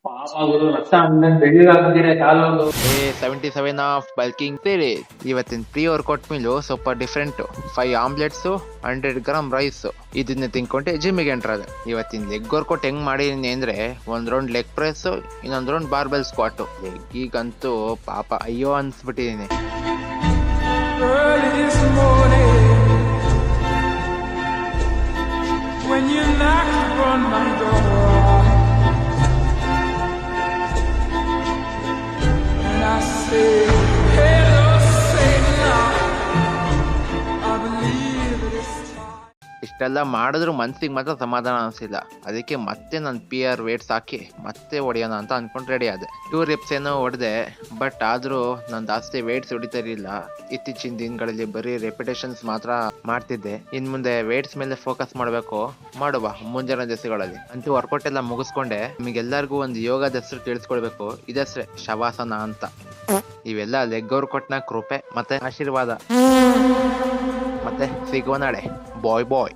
ಪಾಪ ಗುರು ರಕ್ತ ಹಂಗಂಗ್ ಬೆಳ್ಳಗಾಗ್ಬಿಟ್ಟಿದೆ ಕಾಲೊಂದು. 77 of bulking ಸೇರಿ ಇವತ್ತಿನ ಪ್ರೀ ವರ್ಕೌಟ್ ಮೀಲು ಸ್ವಲ್ಪ ಡಿಫ್ರೆಂಟ್. 5 ಆಮ್ಲೆಟ್ಸ್, 100 ಗ್ರಾಮ್ ರೈಸ್, ಇದನ್ನ ತಿನ್ಕೊಂಡೆ ಜಿಮ್ಮಿಗೆ ಎಂಟ್ರದೆ. ಇವತ್ತಿನ ಲೆಗ್ ವರ್ಕೌಟ್ ಹೆಂಗ್ ಮಾಡಿದೀನಿ ಅಂದ್ರೆ, ಒಂದ್ ರೌಂಡ್ ಲೆಗ್ ಪ್ರೆಸ್, ಇನ್ನೊಂದ್ ರೌಂಡ್ ಬಾರ್ಬೆಲ್ ಸ್ಕ್ವಾಟ್. ಲೆಗ್ಗೀಗಂತೂ ಪಾಪ ಅಯ್ಯೋ ಅನ್ಸ್ಬಿಟ್ಟಿದೀನಿ. Early this morning, when you knocked upon my door, and I said, hello, Satan, I believe it is time. ಇಷ್ಟೆಲ್ಲ ಮಾಡಿದ್ರು ಮನ್ಸಿಗೆ ಮಾತ್ರ ಸಮಾಧಾನ ಅನಿಸಿಲ್ಲ. ಅದಕ್ಕೆ ಮತ್ತೆ ನಾನು PR ವೇಟ್ಸ್ ಹಾಕಿ ಮತ್ತೆ ಹೊಡೆಯೋಣ ಅಂತ ಅನ್ಕೊಂಡು ರೆಡಿ ಆದೆ. 2 reps ಏನೋ ಹೊಡೆದೆ, ಬಟ್ ಆದ್ರೂ ನಾನು ಜಾಸ್ತಿ ವೇಟ್ಸ್ ಹೊಡಿತಾ ಇರಲಿಲ್ಲ. ಇತ್ತೀಚಿನ ದಿನಗಳಲ್ಲಿ ಬರೀ ರೆಪಿಟೇಷನ್ಸ್ ಮಾತ್ರ ಮಾಡ್ತಿದ್ದೆ. ಇನ್ ಮುಂದೆ ವೇಟ್ಸ್ ಮೇಲೆ ಫೋಕಸ್ ಮಾಡಬೇಕು. ಮಾಡುವ ಮುಂಜಾನೆ ದಿವಸಗಳಲ್ಲಿ ಅಂತೂ ವರ್ಕೌಟ್ ಎಲ್ಲ ಮುಗಿಸ್ಕೊಂಡೆ. ನಿಮಗೆಲ್ಲರಿಗೂ ಒಂದು ಯೋಗದ ಹೆಸರು ತಿಳಿಸ್ಕೊಡ್ಬೇಕು. ಇದೆಸ್ರೆ ಶವಾಸನ ಅಂತ. ಇವೆಲ್ಲ ಲೆಗ್ ವರ್ಕೌಟ್ನ ಕೃಪೆ ಮತ್ತೆ ಆಶೀರ್ವಾದ. ಮತ್ತೆ ಸಿಗುವ ನಾಳೆ. ಬಾಯ್ ಬಾಯ್.